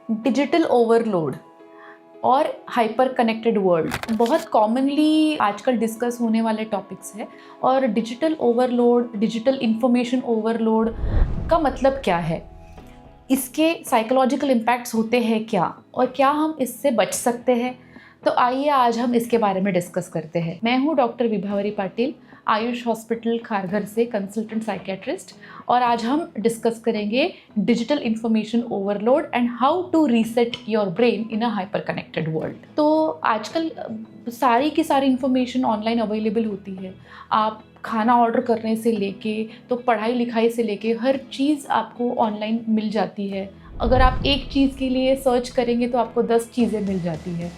Digital overload और hyper connected world बहुत commonly आजकल डिस्कस होने वाले टॉपिक्स है। और digital overload, digital information overload का मतलब क्या है, इसके साइकोलॉजिकल इम्पैक्ट्स होते हैं क्या, और क्या हम इससे बच सकते हैं। तो आइए आज हम इसके बारे में डिस्कस करते हैं। मैं हूँ डॉक्टर विभावरी पाटिल, आयुष हॉस्पिटल खारघर से कंसल्टेंट साइकेट्रिस्ट, और आज हम डिस्कस करेंगे digital information overload and how to reset your brain in a hyper connected world. तो आजकल सारी की सारी इंफॉर्मेशन ऑनलाइन अवेलेबल होती है। आप खाना ऑर्डर करने से लेके तो पढ़ाई लिखाई से लेके हर चीज़ आपको ऑनलाइन मिल जाती है। अगर आप एक चीज़ के लिए सर्च करेंगे तो आपको 10 चीज़ें मिल जाती है,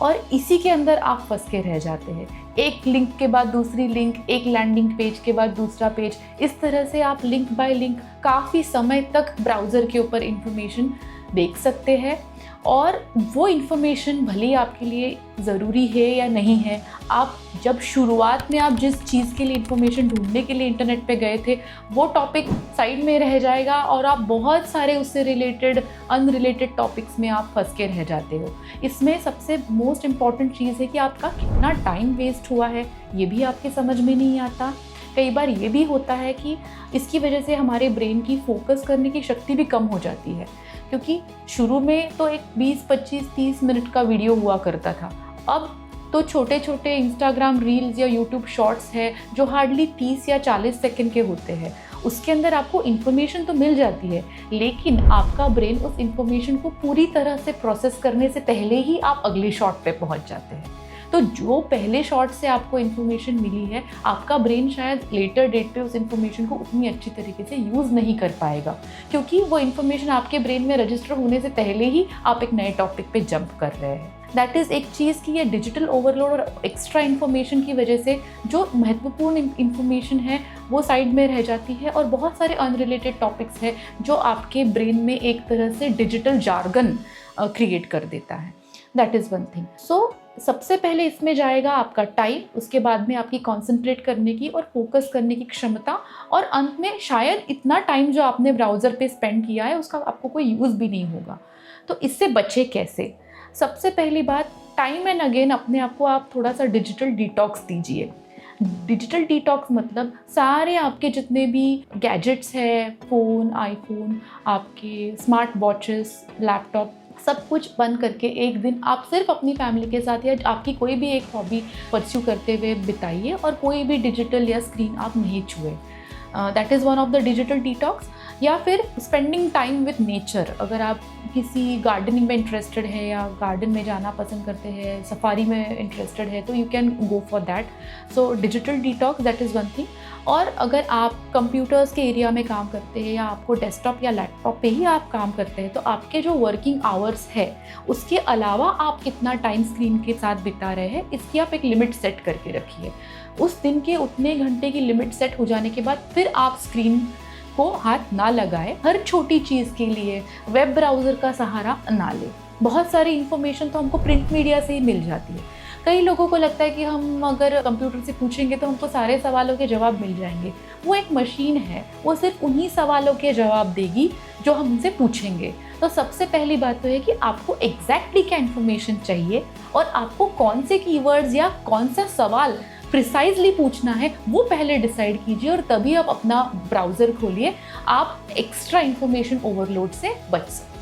और इसी के अंदर आप फंस के रह जाते हैं। एक लिंक के बाद दूसरी लिंक, एक लैंडिंग पेज के बाद दूसरा पेज, इस तरह से आप लिंक बाय लिंक काफ़ी समय तक ब्राउज़र के ऊपर इंफॉर्मेशन देख सकते हैं। और वो इन्फॉर्मेशन भले ही आपके लिए ज़रूरी है या नहीं है, आप जब शुरुआत में आप जिस चीज़ के लिए इन्फॉर्मेशन ढूंढने के लिए इंटरनेट पे गए थे वो टॉपिक साइड में रह जाएगा और आप बहुत सारे उससे रिलेटेड अनरिलेटेड टॉपिक्स में आप फंस के रह जाते हो। इसमें सबसे मोस्ट इम्पॉर्टेंट चीज़ है कि आपका कितना टाइम वेस्ट हुआ है ये भी आपके समझ में नहीं आता। कई बार ये भी होता है कि इसकी वजह से हमारे ब्रेन की फोकस करने की शक्ति भी कम हो जाती है, क्योंकि शुरू में तो एक 20, 25, 30 मिनट का वीडियो हुआ करता था। अब तो छोटे छोटे इंस्टाग्राम रील्स या यूट्यूब शॉर्ट्स है जो हार्डली 30 या 40 सेकंड के होते हैं। उसके अंदर आपको इन्फॉर्मेशन तो मिल जाती है, लेकिन आपका ब्रेन उस इन्फॉर्मेशन को पूरी तरह से प्रोसेस करने से पहले ही आप अगले शॉट पे पहुंच जाते हैं। तो जो पहले शॉट से आपको इन्फॉर्मेशन मिली है, आपका ब्रेन शायद लेटर डेट पे उस इन्फॉर्मेशन को उतनी अच्छी तरीके से यूज़ नहीं कर पाएगा, क्योंकि वो इन्फॉर्मेशन आपके ब्रेन में रजिस्टर होने से पहले ही आप एक नए टॉपिक पे जंप कर रहे हैं। दैट इज़ एक चीज़ कि ये डिजिटल ओवरलोड और एक्स्ट्रा इन्फॉर्मेशन की वजह से जो महत्वपूर्ण इन्फॉर्मेशन है वो साइड में रह जाती है, और बहुत सारे अनरिलेटेड टॉपिक्स है जो आपके ब्रेन में एक तरह से डिजिटल जार्गन क्रिएट कर देता है। That is one thing. So सबसे पहले इसमें जाएगा आपका टाइम, उसके बाद में आपकी कॉन्सेंट्रेट करने की और फोकस करने की क्षमता, और अंत में शायद इतना टाइम जो आपने ब्राउज़र पे स्पेंड किया है उसका आपको कोई यूज़ भी नहीं होगा। तो इससे बचे कैसे? सबसे पहली बात, टाइम एंड अगेन अपने आप को आप थोड़ा सा डिजिटल डिटॉक्स दीजिए। डिजिटल डिटॉक्स मतलब सारे आपके जितने भी गैजेट्स हैं, फ़ोन, आईफोन, आपके स्मार्ट वॉचेस, लैपटॉप, सब कुछ बंद करके एक दिन आप सिर्फ अपनी फैमिली के साथ या आपकी कोई भी एक हॉबी परस्यू करते हुए बिताइए, और कोई भी डिजिटल या स्क्रीन आप नहीं छुए। That is one of the digital detox. या फिर स्पेंडिंग टाइम विद नेचर, अगर आप किसी गार्डनिंग में इंटरेस्टेड है या गार्डन में जाना पसंद करते हैं, सफारी में इंटरेस्टेड है, तो you can go for that. So digital detox, that is one thing. और अगर आप कंप्यूटर्स के एरिया में काम करते हैं या आपको डेस्कटॉप या लैपटॉप पे ही आप काम करते हैं, तो आपके जो वर्किंग आवर्स है उसके अलावा आप कितना टाइम स्क्रीन के साथ बिता रहे हैं इसकी आप एक लिमिट सेट करके रखिए। उस दिन के उतने घंटे की लिमिट सेट हो जाने के बाद फिर आप स्क्रीन को हाथ ना लगाएं। हर छोटी चीज़ के लिए वेब ब्राउज़र का सहारा ना लें। बहुत सारी इन्फॉर्मेशन तो हमको प्रिंट मीडिया से ही मिल जाती है। कई लोगों को लगता है कि हम अगर कंप्यूटर से पूछेंगे तो हमको सारे सवालों के जवाब मिल जाएंगे। वो एक मशीन है, वो सिर्फ उन्हीं सवालों के जवाब देगी जो हम उनसे पूछेंगे। तो सबसे पहली बात तो है कि आपको एग्जैक्टली क्या इन्फॉर्मेशन चाहिए और आपको कौन से कीवर्ड्स या कौन सा सवाल प्रिसाइजली पूछना है वो पहले डिसाइड कीजिए, और तभी आप अपना ब्राउज़र खोलिए। आप एक्स्ट्रा इन्फॉर्मेशन ओवरलोड से बच सकते हैं।